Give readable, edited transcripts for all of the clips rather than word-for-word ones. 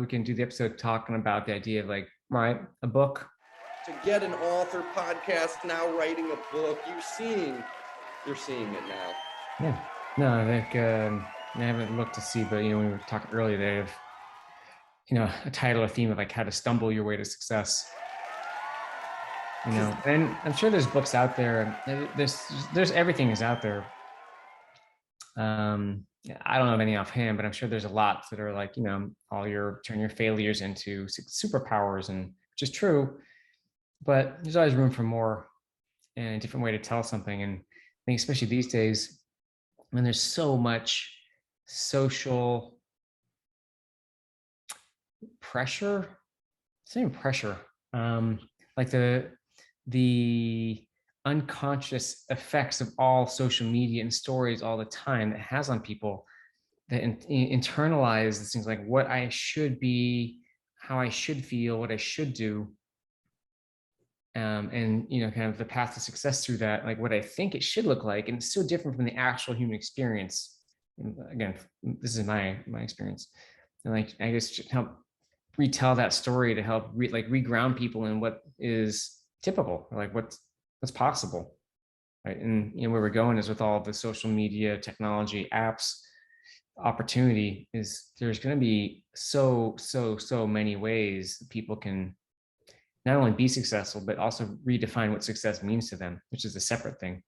we can do the episode talking about the idea of like, right, a book. To get an author podcast, now writing a book, you're seeing it now. Yeah. No, I think I haven't looked to see, but you know, when we were talking earlier, they have, you know, a title or theme of like how to stumble your way to success. You know, and I'm sure there's books out there. There's everything is out there. I don't know of any offhand, but I'm sure there's a lot that are like, you know, turn your failures into superpowers, and which is true, but there's always room for more and a different way to tell something. And I think especially these days, when there's so much social pressure, same pressure, like the unconscious effects of all social media and stories all the time that has on people, that internalize these things like what I should be, how I should feel, what I should do. And you know, kind of the path to success through that, like what I think it should look like, and it's so different from the actual human experience. And again, this is my experience, and like I guess help retell that story to help reground people in what is typical, or like what's possible, right? And you know, where we're going is with all the social media, technology, apps, opportunity is there's going to be so many ways that people can not only be successful, but also redefine what success means to them, which is a separate thing,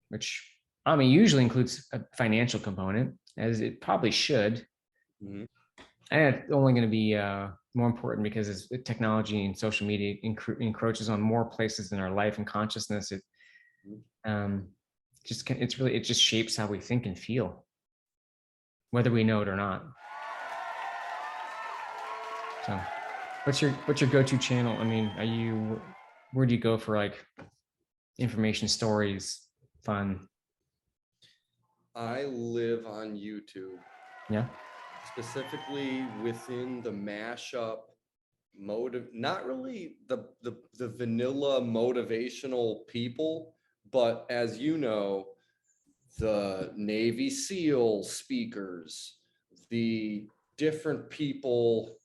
which I mean, usually includes a financial component, as it probably should. Mm-hmm. And it's only going to be more important because as technology and social media encroaches on more places in our life and consciousness, it just shapes how we think and feel, whether we know it or not. So what's your go-to channel? I mean, where do you go for like information, stories, fun? I live on YouTube. Yeah. Specifically within the mashup not really the vanilla motivational people, but as you know, the Navy SEAL speakers, the different people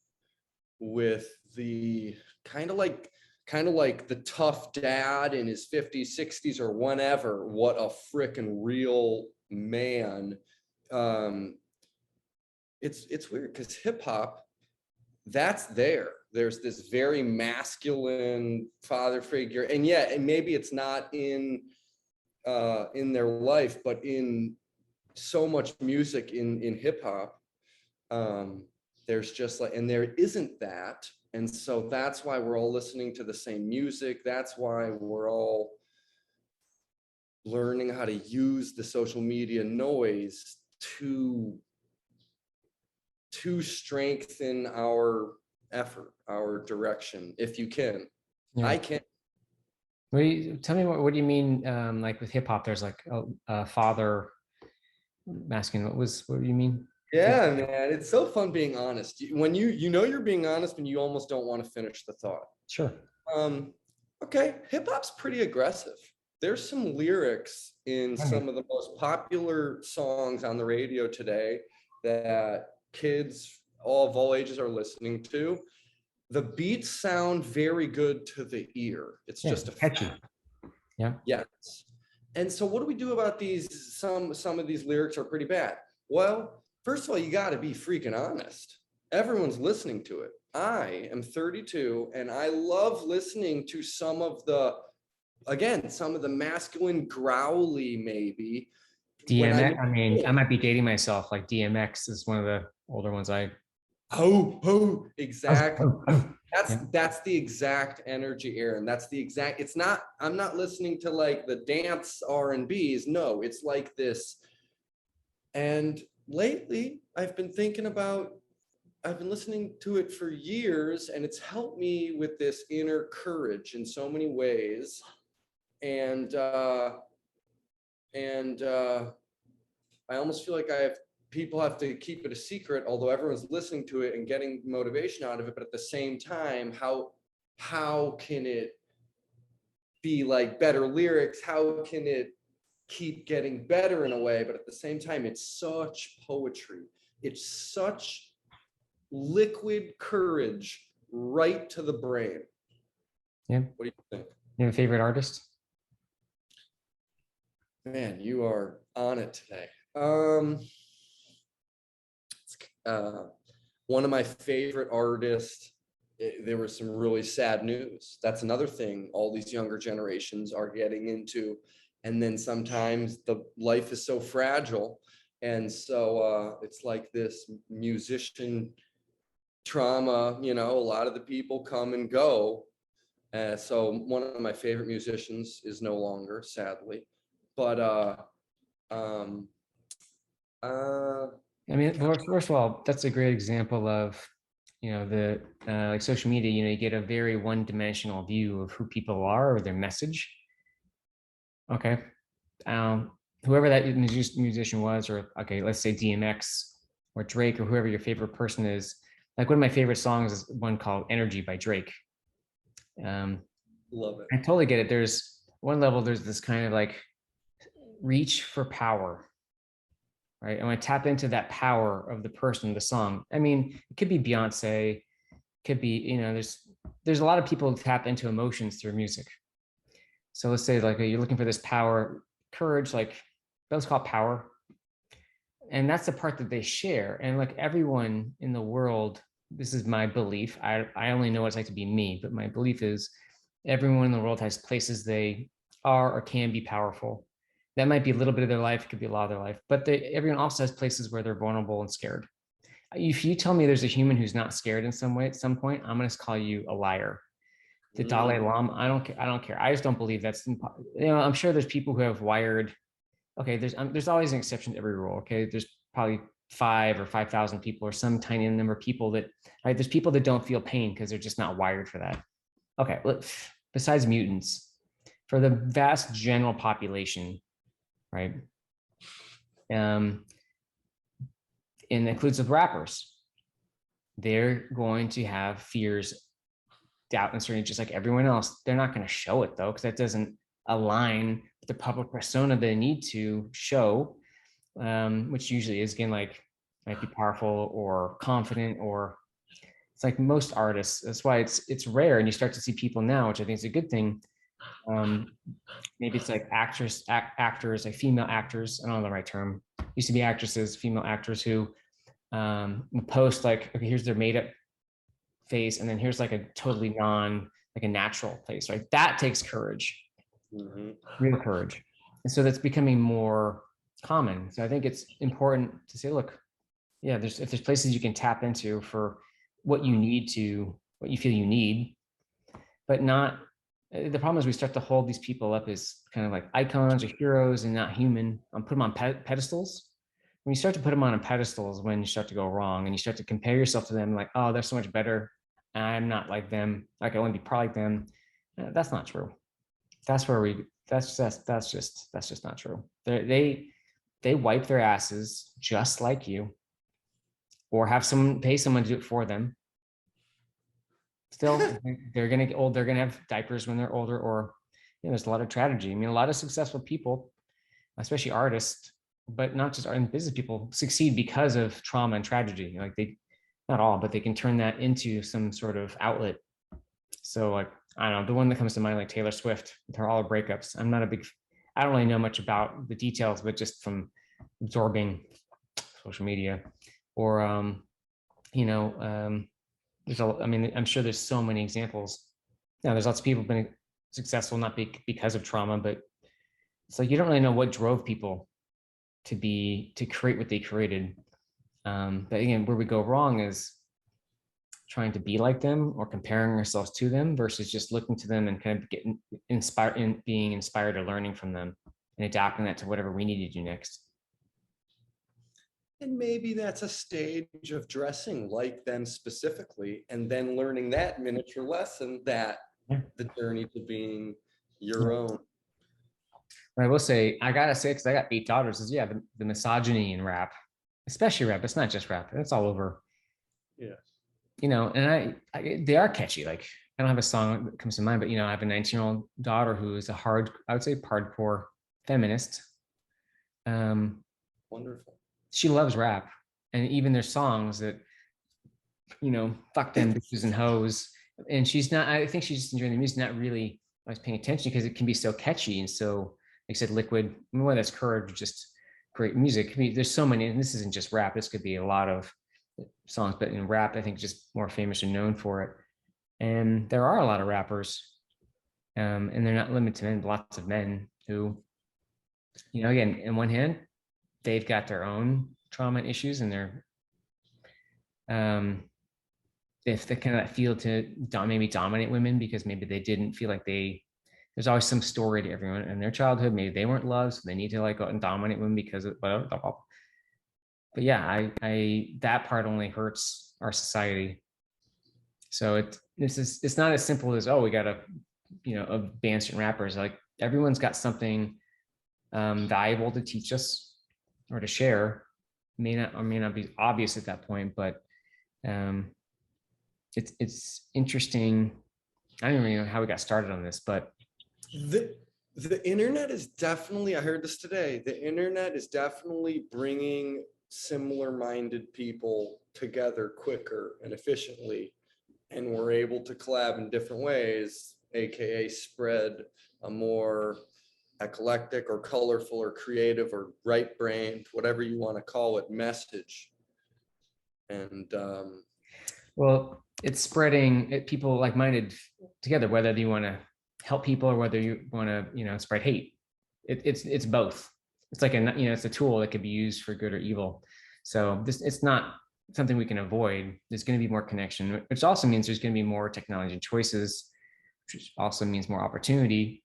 with the kind of like the tough dad in his 50s, 60s, or whenever, what a frickin' real man. It's weird because hip hop, that's there's this very masculine father figure, and yet, and maybe it's not in their life, but in so much music in hip hop, there's just like, and there isn't that. And so that's why we're all listening to the same music. That's why we're all learning how to use the social media noise to strengthen our effort, our direction, if you can. Yeah. I can. Tell me what do you mean, like with hip hop, there's like a father masculine. What do you mean? Yeah, man, it's so fun being honest. When you know you're being honest and you almost don't want to finish the thought. Sure. Okay, hip hop's pretty aggressive. There's some lyrics in some of the most popular songs on the radio today that kids of all ages are listening to. The beats sound very good to the ear. It's just a catchy. Yeah. Yes. And so what do we do about these? Some of these lyrics are pretty bad. Well, first of all, you got to be freaking honest. Everyone's listening to it. I am 32 and I love listening to some of the masculine growly, maybe. DMX. I mean, I might be dating myself. Like DMX is one of the older ones. Exactly. That's the exact energy, Aaron. That's the exact. It's not. I'm not listening to like the dance R&Bs. No, it's like this. And lately, I've been listening to it for years, and it's helped me with this inner courage in so many ways. And I almost feel like people have to keep it a secret, although everyone's listening to it and getting motivation out of it. But at the same time, how can it be like better lyrics? How can it keep getting better in a way? But at the same time, it's such poetry. It's such liquid courage right to the brain. Yeah. What do you think? You have a favorite artist? Man, you are on it today. One of my favorite artists, there was some really sad news. That's another thing all these younger generations are getting into. And then sometimes the life is so fragile. And so it's like this musician trauma, you know, a lot of the people come and go. So one of my favorite musicians is no longer, sadly. But I mean, first of all, that's a great example of, you know, the like social media, you know, you get a very one-dimensional view of who people are or their message. Okay. Whoever that musician was, or okay, let's say DMX or Drake or whoever your favorite person is. Like one of my favorite songs is one called Energy by Drake. Love it. I totally get it. There's one level, there's this kind of like reach for power, right? And when I tap into that power of the person, the song, I mean, it could be Beyonce, could be, you know, there's a lot of people who tap into emotions through music. So let's say like you're looking for this power, courage, like let's call it power. And that's the part that they share. And like everyone in the world, this is my belief. I only know what it's like to be me, but my belief is everyone in the world has places they are or can be powerful. That might be a little bit of their life, it could be a lot of their life, but everyone also has places where they're vulnerable and scared. If you tell me there's a human who's not scared in some way at some point, I'm going to call you a liar. The Dalai Lama, I don't care. I just don't believe that's, you know, I'm sure there's people who have wired, okay, there's always an exception to every rule. Okay. There's probably 5 or 5,000 people or some tiny number of people that, right. There's people that don't feel pain because they're just not wired for that. Okay. Besides mutants, for the vast general population, right. And includes of rappers, they're going to have fears, doubt, and uncertainty just like everyone else. They're not going to show it though, because that doesn't align with the public persona they need to show, which usually is again like might be powerful or confident, or it's like most artists. That's why it's rare, and you start to see people now, which I think is a good thing. Maybe it's like actors, like female actors. I don't know the right term. Used to be actresses, female actors who post like, okay, here's their made up face, and then here's like a totally like a natural face, right? That takes courage, real courage. And so that's becoming more common. So I think it's important to say, look, yeah, if there's places you can tap into for what you feel you need, but not, the problem is we start to hold these people up as kind of like icons or heroes and not human, put them on pedestals. When you start to put them on pedestals, when you start to go wrong and you start to compare yourself to them, like, oh, they're so much better, I'm not like them, like I want to be probably like them. That's not true. That's just not true. They wipe their asses just like you, or have someone pay someone to do it for them. Still, they're gonna get old. They're gonna have diapers when they're older, or you know, there's a lot of tragedy. I mean, a lot of successful people, especially artists, but not just art and business people, succeed because of trauma and tragedy. Like not all, but they can turn that into some sort of outlet. So like, I don't know, the one that comes to mind, like Taylor Swift, with her all her breakups. I don't really know much about the details, but just from absorbing social media, or I'm sure there's so many examples. Yeah, there's lots of people who've been successful not because of trauma, but it's like you don't really know what drove people to create what they created. But again, where we go wrong is trying to be like them or comparing ourselves to them versus just looking to them and kind of getting inspired and being inspired or learning from them and adapting that to whatever we need to do next. And maybe that's a stage of dressing like them specifically, and then learning that miniature lesson, that the journey to being your own. But I will say, I gotta say, because I got 8 daughters, is the misogyny in rap, especially rap. It's not just rap; it's all over. Yeah. You know, and they are catchy. Like I don't have a song that comes to mind, but you know, I have a 19-year-old daughter who is I would say hardcore feminist. Wonderful. She loves rap, and even there's songs that fuck them bitches and hoes. And she's not, I think she's just enjoying the music, not really like paying attention because it can be so catchy and so, like I said, liquid. I mean, whether that's courage, just great music. I mean, there's so many, and this isn't just rap. This could be a lot of songs, but in rap, I think just more famous and known for it. And there are a lot of rappers, and they're not limited to men, lots of men who, again, in one hand, they've got their own trauma and issues, and they're, if they kind of feel to maybe dominate women because maybe they didn't feel like there's always some story to everyone in their childhood. Maybe they weren't loved, so they need to like go out and dominate women because of whatever. But yeah, I that part only hurts our society. So it's not as simple as, oh, we got a band certain rappers. Like everyone's got something valuable to teach us or to share. May not be obvious at that point, but it's interesting. I don't even know how we got started on this, but the internet is definitely, I heard this today, the internet is definitely bringing similar minded people together quicker and efficiently, and we're able to collab in different ways, aka spread a more eclectic or colorful or creative or right-brained, whatever you want to call it, message. And well, it's spreading people like-minded together, whether you want to help people or whether you want to spread hate. It's both. It's like it's a tool that could be used for good or evil. So it's not something we can avoid. There's going to be more connection, which also means there's going to be more technology choices, which also means more opportunity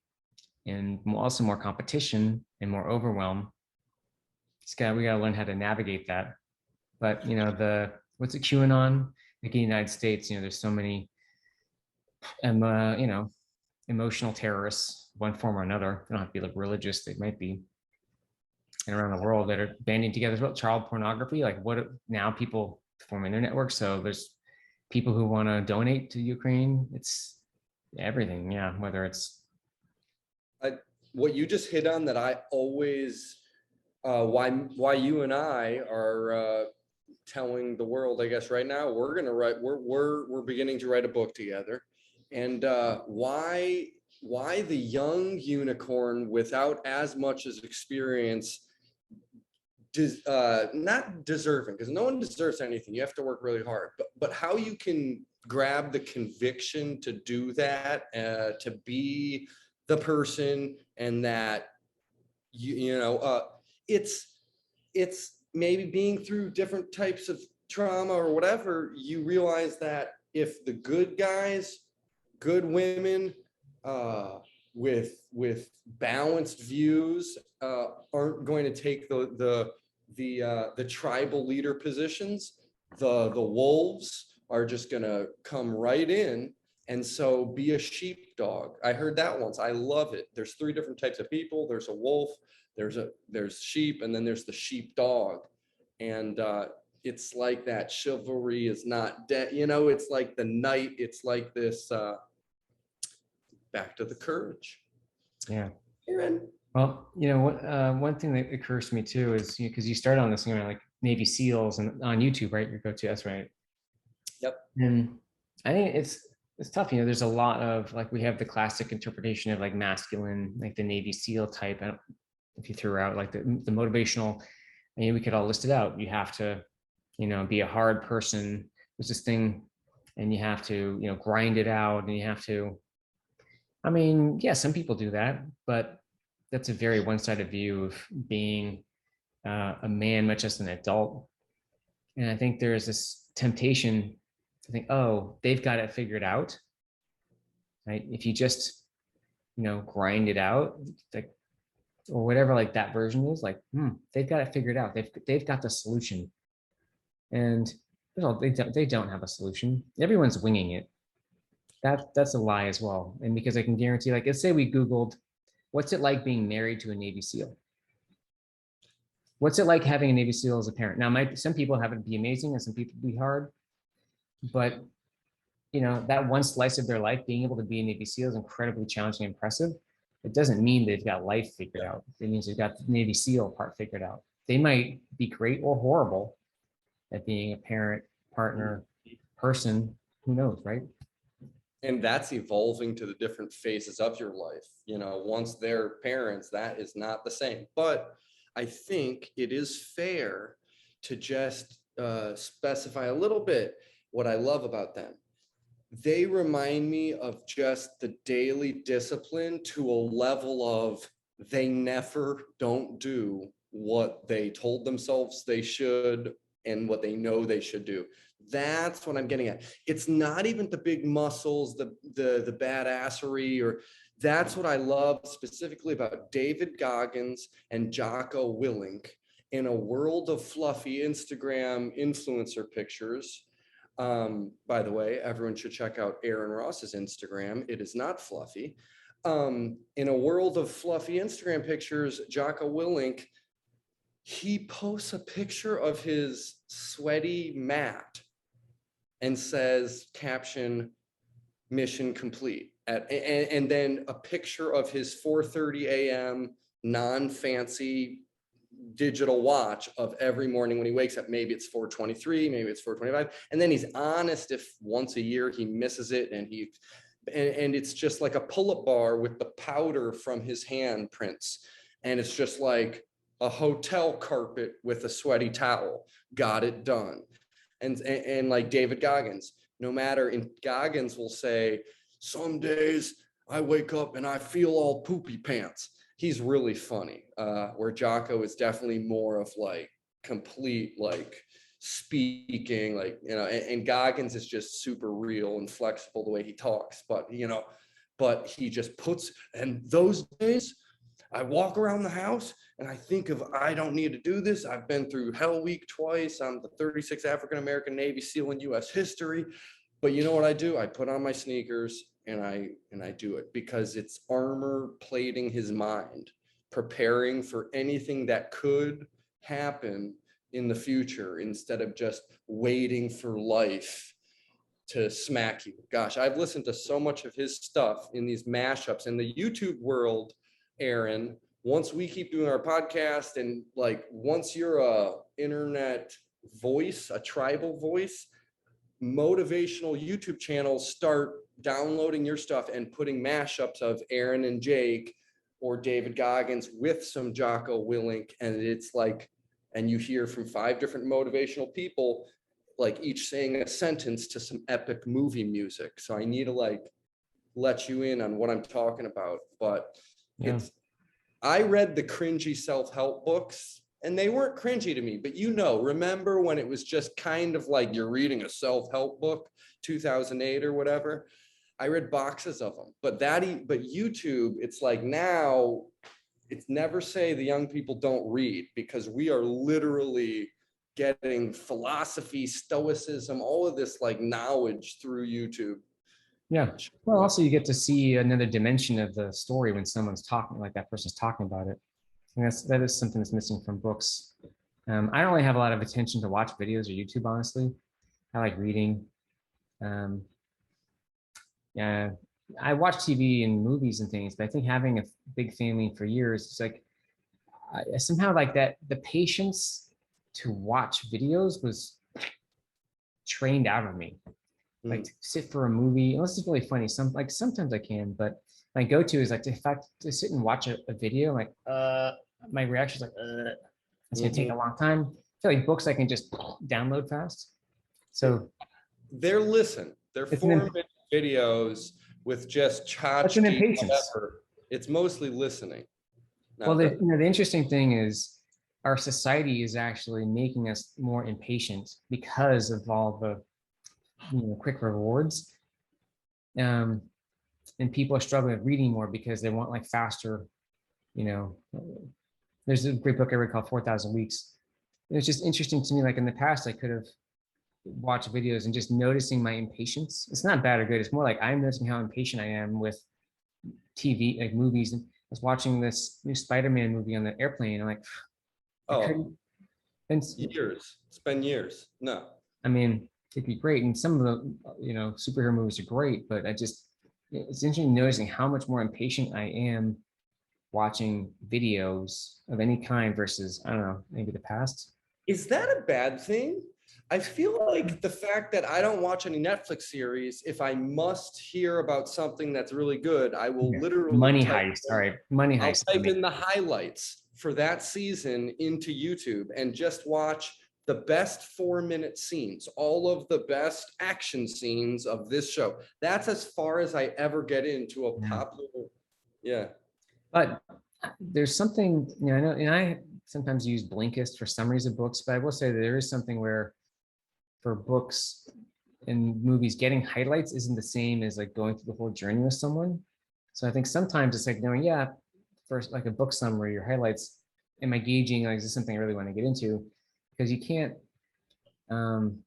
and also more competition and more overwhelm. We got to learn how to navigate that. But what's it, QAnon? Like in the United States, there's so many, emotional terrorists, one form or another. They don't have to be like religious. They might be, and around the world that are banding together as well. Child pornography, like what now people forming their networks. So there's people who want to donate to Ukraine. It's everything. Yeah. Whether it's what you just hit on that I always, why you and I are telling the world, I guess right now, we're beginning to write a book together. And why the young unicorn without as much as experience not deserving, because no one deserves anything. You have to work really hard, but how you can grab the conviction to do that, to be the person, and that it's maybe being through different types of trauma or whatever. You realize that if the good guys, good women, with balanced views, aren't going to take the tribal leader positions, the wolves are just going to come right in. And so be a sheepdog. I heard that once. I love it. There's 3 different types of people. There's a wolf, there's sheep, and then there's the sheepdog. And it's like that chivalry is not dead. It's like the knight. It's like this back to the courage. Yeah. Aaron. Well, one thing that occurs to me too is because you started on this, like Navy SEALs and on YouTube, right? Your go-to, that's right. Yep. And I think it's tough. There's a lot of like, we have the classic interpretation of like masculine, like the Navy SEAL type. I don't, if you threw out like the motivational, we could all list it out. You have to, be a hard person. There's this thing, and you have to, grind it out, and you have to. I mean, yeah, some people do that, but that's a very one-sided view of being a man, much as an adult. And I think there's this temptation to think, oh, they've got it figured out, right? If you just, grind it out, like, or whatever, like that version is, like, they've got it figured out. They've got the solution, and they don't have a solution. Everyone's winging it. That's a lie as well. And because I can guarantee, like, let's say we Googled, what's it like being married to a Navy SEAL? What's it like having a Navy SEAL as a parent? Now, some people have it be amazing and some people be hard, but that one slice of their life, being able to be a Navy SEAL is incredibly challenging and impressive. It doesn't mean they've got life figured out. It means they've got the Navy SEAL part figured out. They might be great or horrible at being a parent, partner, person, who knows, right? And that's evolving to the different phases of your life. You know, once they're parents, that is not the same. But I think it is fair to just specify a little bit what I love about them. They remind me of just the daily discipline to a level of they never don't do what they told themselves they should and what they know they should do. That's what I'm getting at. It's not even the big muscles, the badassery, or that's what I love specifically about David Goggins and Jocko Willink in a world of fluffy Instagram influencer pictures. By the way, everyone should check out Aaron Ross's Instagram. It is not fluffy. In a world of fluffy Instagram pictures, Jocko Willink, he posts a picture of his sweaty mat and says, caption, mission complete. And then a picture of his 4:30 a.m. non-fancy digital watch of every morning when he wakes up. Maybe it's 4:23, maybe it's 4:25. And then he's honest if once a year he misses it, and it's just like a pull-up bar with the powder from his handprints. And it's just like a hotel carpet with a sweaty towel. Got it done. And like David Goggins, no matter, and Goggins will say, some days I wake up and I feel all poopy pants. He's really funny, where Jocko is definitely more of like complete, like speaking, like, you know, and Goggins is just super real and flexible the way he talks, but, you know, but he just puts, and those days I walk around the house and I think of, I don't need to do this. I've been through Hell Week twice. I'm the 36th African-American Navy SEAL in US history. But you know what I do? I put on my sneakers and I do it, because it's armor plating his mind, preparing for anything that could happen in the future instead of just waiting for life to smack you. Gosh, I've listened to so much of his stuff in these mashups in the YouTube world, Aaron. Once we keep doing our podcast, and like once you're a internet voice, a tribal voice, motivational YouTube channels start downloading your stuff and putting mashups of Aaron and Jake or David Goggins with some Jocko Willink, and it's like, and you hear from 5 different motivational people, like each saying a sentence to some epic movie music. So I need to like let you in on what I'm talking about. But Yeah. I read the cringy self-help books, and they weren't cringy to me, but you know, remember when it was just kind of like you're reading a self-help book, 2008 or whatever? I read boxes of them, but YouTube, it's like now, it's never say the young people don't read, because we are literally getting philosophy, stoicism, all of this like knowledge through YouTube. Yeah. Well, also you get to see another dimension of the story when someone's talking, like that person's talking about it. And that is something that's missing from books. I don't really have a lot of attention to watch videos or YouTube, honestly. I like reading. Yeah, I watch TV and movies and things, but I think having a big family for years, it's like I somehow like that the patience to watch videos was trained out of me. Like to sit for a movie, unless it's really funny. Sometimes I can, but my go-to is like to sit and watch a video, like my reaction is like it's gonna take a long time. I feel like books I can just download fast. So they're 4-minute videos with just tchotchke, whatever. It's mostly listening. Well, the interesting thing is our society is actually making us more impatient because of all the quick rewards. And people are struggling with reading more because they want like faster, there's a great book I read called 4,000 Weeks. It's just interesting to me, like in the past, I could have watched videos and just noticing my impatience. It's not bad or good. It's more like I'm noticing how impatient I am with TV, like movies. And I was watching this new Spider-Man movie on the airplane. I'm like, years. It's been years. No. I mean, it'd be great. And some of the, superhero movies are great, but it's interesting noticing how much more impatient I am watching videos of any kind versus, I don't know, maybe the past. Is that a bad thing? I feel like the fact that I don't watch any Netflix series, if I must hear about something that's really good, I will Yeah. literally Money type, Heist. All right, Money I'll Heist. type in the highlights for that season into YouTube and just watch the best 4-minute scenes, all of the best action scenes of this show. That's as far as I ever get into a Yeah. popular, yeah. But there's something, you know, I know, and I sometimes use Blinkist for summaries of books, but I will say that there is something where for books and movies, getting highlights isn't the same as like going through the whole journey with someone. So I think sometimes it's like knowing, yeah, first like a book summary or highlights, am I gauging, like, is this something I really want to get into? Because you can't, um,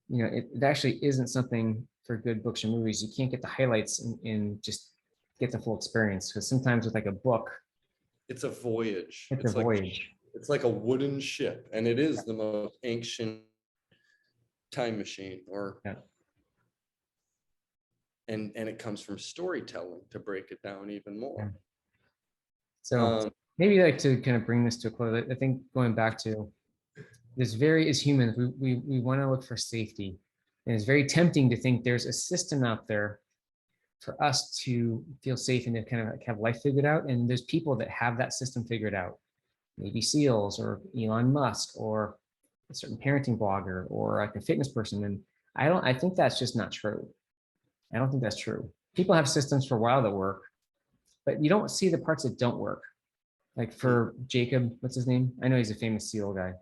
you know, it actually isn't something for good books or movies. You can't get the highlights and just get the full experience. Because sometimes with like a book, It's a voyage. it's a voyage. It's like a wooden ship, and it is the most ancient time machine, or Yeah. and it comes from storytelling to break it down even Yeah. more. So maybe like to kind of bring this to a close, I think going back to this, very, as humans, we want to look for safety. And it's very tempting to think there's a system out there for us to feel safe and to kind of like have life figured out. And there's people that have that system figured out. Maybe SEALs or Elon Musk or a certain parenting blogger or like a fitness person. And I think that's just not true. I don't think that's true. People have systems for a while that work, but you don't see the parts that don't work. Like for Jacob, what's his name? I know he's a famous SEAL guy.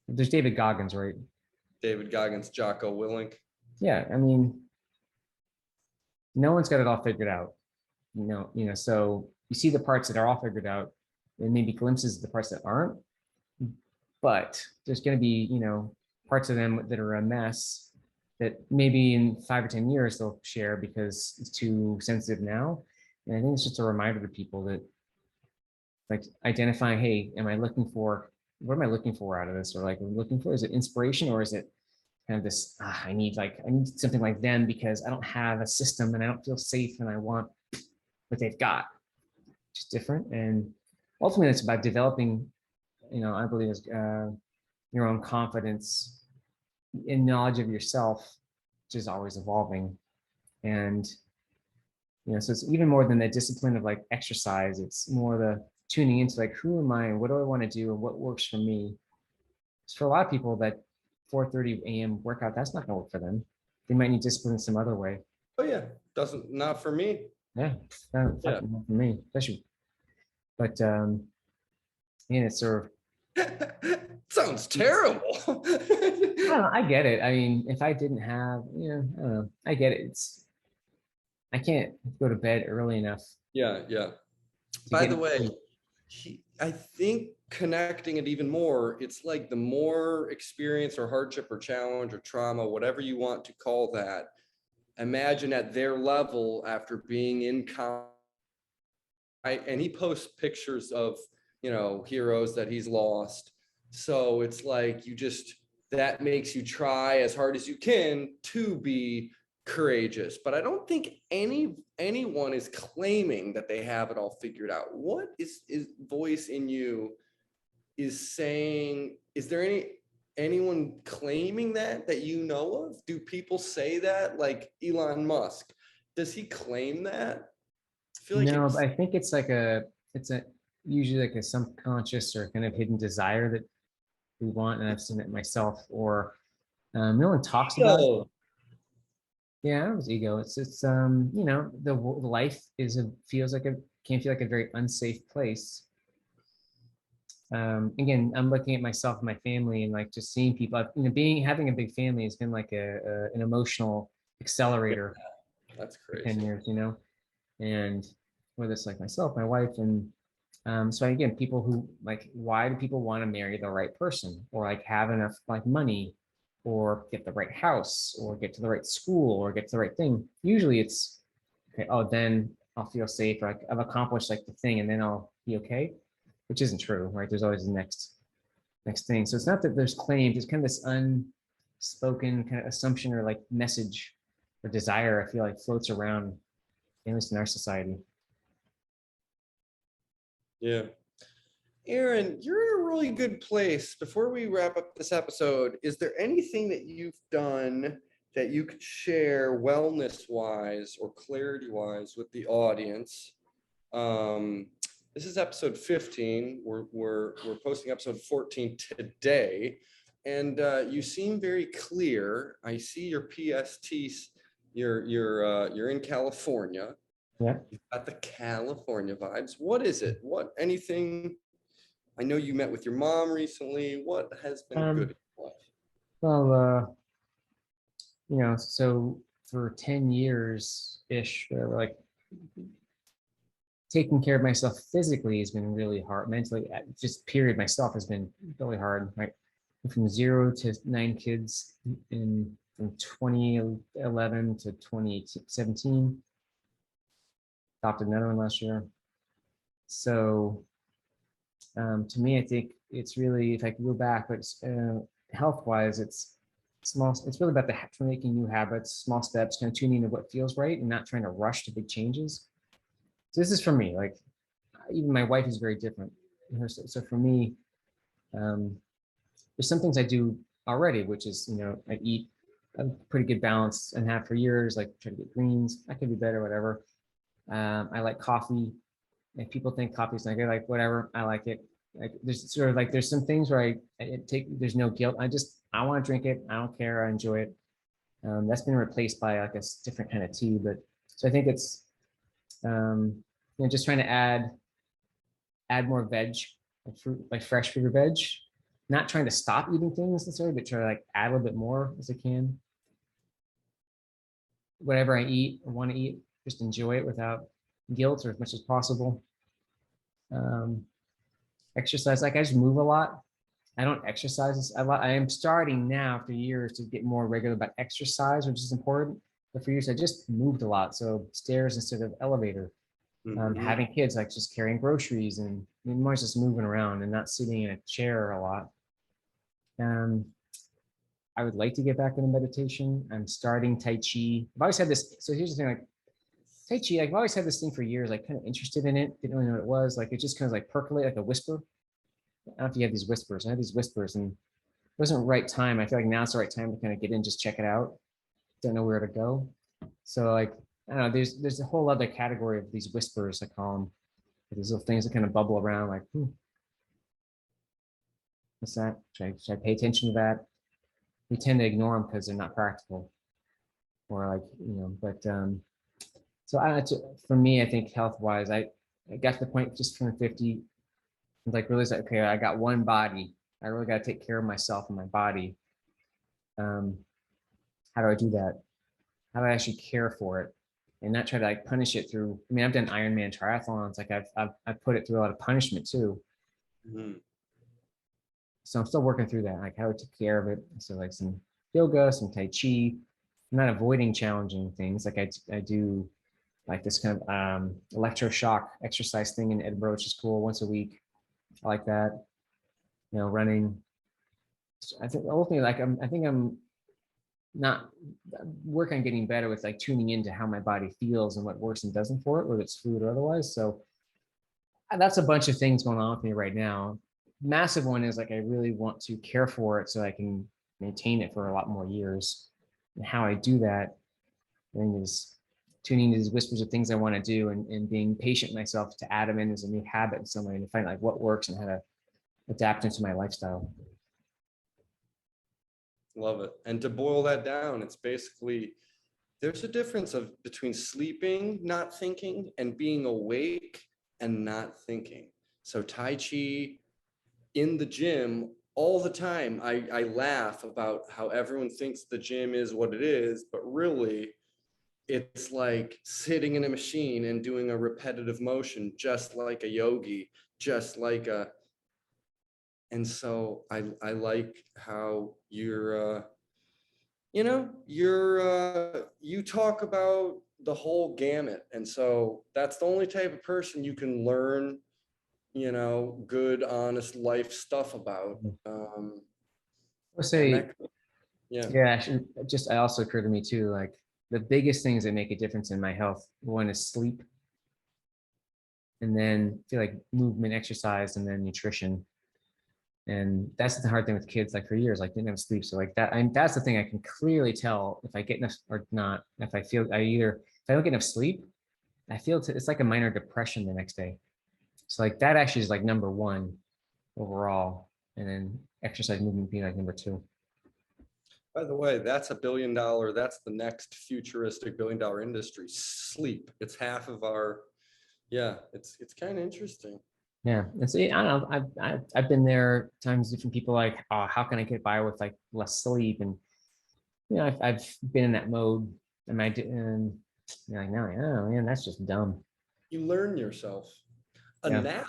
There's David Goggins, right? David Goggins, Jocko Willink. Yeah, I mean, no one's got it all figured out. So you see the parts that are all figured out, and maybe glimpses of the parts that aren't. But there's going to be, parts of them that are a mess that maybe in 5 or 10 years they'll share because it's too sensitive now. And I think it's just a reminder to people that, like, identifying, hey, what am I looking for out of this? Or like, is it inspiration, or is it kind of this, I need something like them because I don't have a system and I don't feel safe and I want what they've got. Just different. And ultimately it's about developing, I believe is your own confidence in knowledge of yourself, which is always evolving. And, so it's even more than the discipline of like exercise. It's more the tuning into like, who am I and what do I want to do and what works for me. So for a lot of people, that 4:30 a.m. workout, that's not going to work for them. They might need discipline some other way. Oh yeah, not for me. Yeah, not for me, especially. But it's sort of sounds terrible. I don't know, I get it. I mean, if I didn't have, I don't know, I get it. I can't go to bed early enough. Yeah. By the way, I think connecting it even more, it's like the more experience or hardship or challenge or trauma, whatever you want to call that, imagine at their level after being in and he posts pictures of, heroes that he's lost. So it's like that makes you try as hard as you can to be courageous. But I don't think anyone is claiming that they have it all figured out. What is voice in you is saying? Is there anyone claiming that you know of? Do people say that? Like Elon Musk, does he claim that? I feel like no, but I think it's usually like a subconscious or kind of hidden desire that we want, and I've seen it myself. Or no one talks about it. Yeah, it was ego. It's the life can feel like a very unsafe place. Again, I'm looking at myself and my family, and like just seeing people. Having a big family has been like an emotional accelerator. That's For crazy. 10 years, and whether it's like myself, my wife, and so again, people who like, why do people want to marry the right person, or like have enough like money, or get the right house, or get to the right school, or get to the right thing? Usually it's okay, oh, then I'll feel safe, or like I've accomplished like the thing and then I'll be okay, which isn't true, right? There's always the next thing. So it's not that there's claims, it's kind of this unspoken kind of assumption or like message or desire, I feel like, floats around, at least in our society. Yeah. Aaron, you're in a really good place. Before we wrap up this episode, is there anything that you've done that you could share wellness-wise or clarity-wise with the audience? This is episode 15. We're posting episode 14 today, and you seem very clear. I see your PSTs. You're in California. Yeah. You've got the California vibes. What is it? What anything? I know you met with your mom recently. What has been good in your life? Well, so for 10 years ish, like taking care of myself physically has been really hard. Mentally, just period myself has been really hard. Right, from 0 to 9 kids from 2011 to 2017. Adopted another one last year. So to me, I think it's really, if I could go back, but health-wise, it's small. It's really about making new habits, small steps, kind of tuning into what feels right, and not trying to rush to big changes. So this is for me. Like, even my wife is very different. So for me, there's some things I do already, which is, I eat a pretty good balance and have for years. Like, try to get greens. I could be better, whatever. I like coffee. If people think coffee's not good, like whatever, I like it. Like there's some things where there's no guilt. I want to drink it. I don't care. I enjoy it. That's been replaced by like a different kind of tea. But so I think it's just trying to add more veg, like fruit, like fresh fruit or veg. Not trying to stop eating things necessarily, but try to like add a little bit more as I can. Whatever I eat or want to eat, just enjoy it without guilt or as much as possible. Exercise, like I just move a lot. I don't exercise a lot. I am starting now after years to get more regular about exercise, which is important. But for years, I just moved a lot. So stairs instead of elevator. Having kids, like just carrying groceries and more just moving around and not sitting in a chair a lot. I would like to get back into meditation. I'm starting Tai Chi. I've always had this. So here's the thing, like Tai Chi, I've always had this thing for years, like kind of interested in it. Didn't really know what it was. Like it just kind of like percolate like a whisper. I don't know if you have these whispers. I had these whispers and it wasn't the right time. I feel like now's the right time to kind of get in, just check it out. Don't know where to go. So like, I don't know, there's a whole other category of these whispers, I call them. These little things that kind of bubble around like, what's that? Should I pay attention to that? We tend to ignore them because they're not practical. Or like, but so for me, I think health-wise, I got to the point just turned 50, like realized that, okay, I got one body. I really got to take care of myself and my body. How do I do that? How do I actually care for it and not try to like punish it through? I mean, I've done Ironman triathlons. Like I've put it through a lot of punishment too. So I'm still working through that, like how to take care of it. So like some yoga, some Tai Chi. I'm not avoiding challenging things. Like I do like this kind of electroshock exercise thing in Edinburgh, which is cool, once a week. I like that. Running. I think the whole thing, like I think I'm not working on getting better with like tuning into how my body feels and what works and doesn't for it, whether it's food or otherwise. So that's a bunch of things going on with me right now. Massive one is like I really want to care for it so I can maintain it for a lot more years. And how I do that, I think, is tuning to these whispers of things I want to do and being patient with myself to add them in as a new habit in some way and to find like what works and how to adapt into my lifestyle. Love it. And to boil that down, it's basically, there's a difference between sleeping, not thinking, and being awake and not thinking. So Tai Chi in the gym all the time, I laugh about how everyone thinks the gym is what it is, but really it's like sitting in a machine and doing a repetitive motion, just like a yogi, just like a, and so I like how you talk about the whole gamut. And so that's the only type of person you can learn, good, honest life stuff about. I'll say, yeah. I also occurred to me too, like the biggest things that make a difference in my health, one is sleep. and then I feel like movement, exercise, and then nutrition. And that's the hard thing with kids. Like for years, like didn't have sleep. So like that, that's the thing I can clearly tell if I get enough or not. If I feel if I don't get enough sleep, I feel it's like a minor depression the next day. So like that actually is like number one overall, and then exercise, movement being like number two. By the way, that's that's the next futuristic $1 billion industry, sleep. It's half of our, yeah, it's kind of interesting. Yeah, and so I don't know. I've been there times. Different people like, oh, how can I get by with like less sleep? And I've been in that mode. And you're like, no, oh man, that's just dumb. You learn yourself. A Yeah, nap.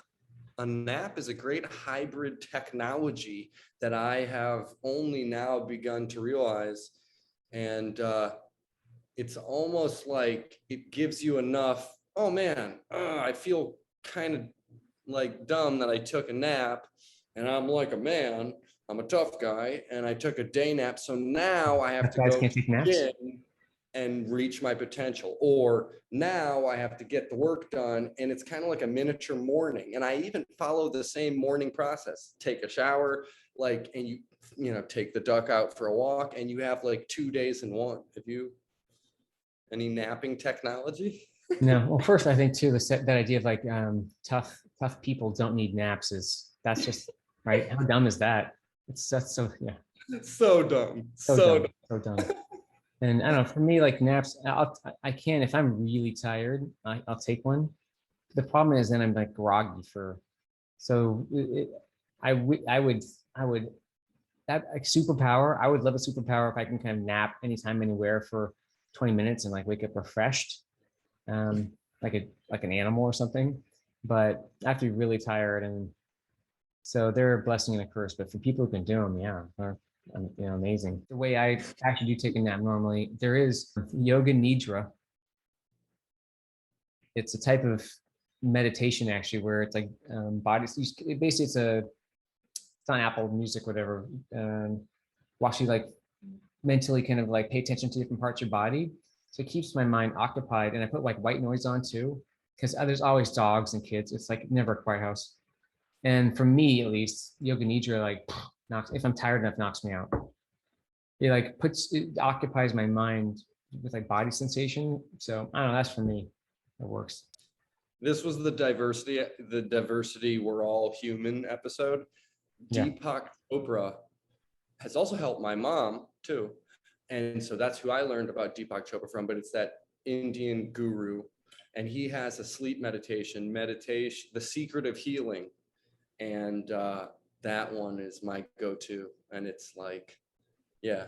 A nap is a great hybrid technology that I have only now begun to realize. And it's almost like it gives you enough, oh man, I feel kind of like dumb that I took a nap and I'm like a man, I'm a tough guy and I took a day nap. So now I have tough to guys go can't to take the naps. gym and reach my potential, or now I have to get the work done. And it's kind of like a miniature morning. And I even follow the same morning process, take a shower, like, and you take the duck out for a walk, and you have like 2 days in one. Have you any napping technology? No, well, first I think too that idea of like tough people don't need naps that's just right. How dumb is that? That's so yeah, So dumb. so So dumb, dumb. so dumb. And I don't know, for me, like naps, I can, if I'm really tired, I'll take one. The problem is then I'm like groggy so I would, that like superpower, I would love a superpower if I can kind of nap anytime, anywhere for 20 minutes and like wake up refreshed, um, like an animal or something. But I have to be really tired. And so they're a blessing and a curse, but for people who can do them, yeah, they're amazing. The way I actually do take a nap normally, there is yoga nidra. It's a type of meditation actually where it's like body. Basically, it's on Apple Music, whatever. Watch you like mentally kind of like pay attention to different parts of your body. So it keeps my mind occupied, and I put like white noise on too, because there's always dogs and kids. It's like never a quiet house. And for me, at least, yoga nidra like knocks. If I'm tired enough, knocks me out. It occupies my mind with like body sensation. So I don't know. That's for me. It works. This was the diversity, we're all human episode. Yeah. Deepak Chopra has also helped my mom too. And so that's who I learned about Deepak Chopra from, but it's that Indian guru. And he has a sleep meditation, The Secret of Healing. And that one is my go-to. And it's like, yeah,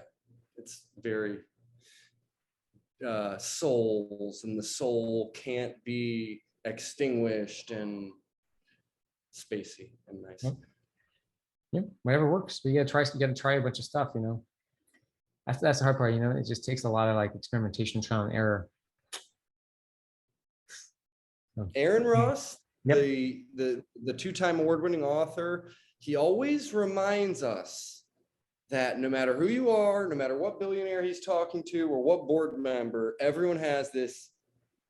it's very souls, and the soul can't be extinguished, and spacey and nice. Yep. Yeah, whatever works. But you gotta try a bunch of stuff, That's the hard part, it just takes a lot of like experimentation, trial and error. So, Aaron Ross, yep. the two-time award-winning author, he always reminds us that no matter who you are, no matter what billionaire he's talking to or what board member, everyone has this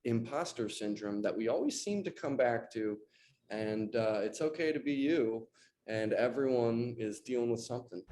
imposter syndrome that we always seem to come back to. And it's okay to be you, and everyone is dealing with something.